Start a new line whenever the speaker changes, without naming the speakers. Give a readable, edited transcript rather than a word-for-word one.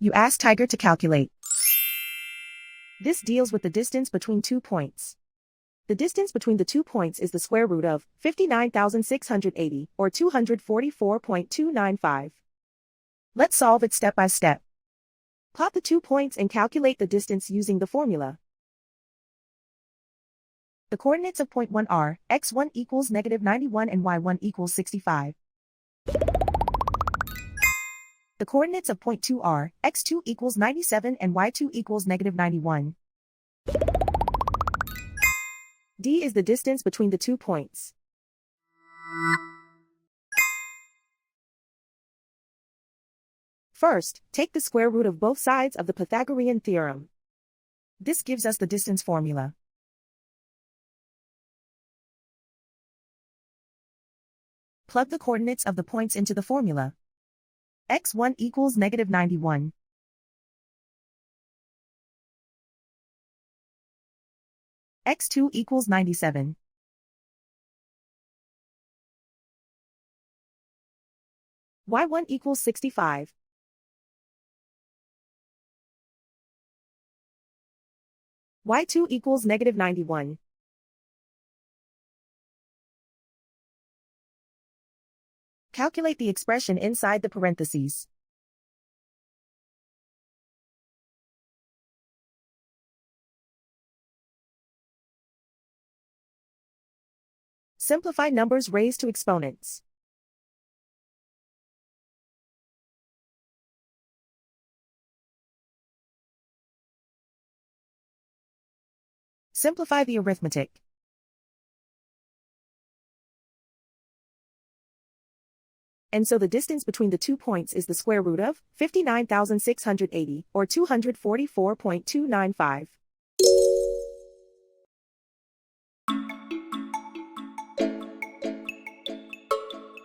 You ask Tiger to calculate. This deals with the distance between 2 points. The distance between the 2 points is the square root of 59,680, or 244.295. Let's solve it step by step. Plot the 2 points and calculate the distance using the formula. The coordinates of point 1 are x1 equals -91 and y1 equals 65. The coordinates of point 2 are x2 equals 97 and y2 equals -91. D is the distance between the 2 points. First, take the square root of both sides of the Pythagorean theorem. This gives us the distance formula. Plug the coordinates of the points into the formula. x1 equals -91. x2 equals 97. y1 equals 65. y2 equals -91. Calculate the expression inside the parentheses. Simplify numbers raised to exponents. Simplify the arithmetic. And so the distance between the 2 points is the square root of 59,680, or 244.295.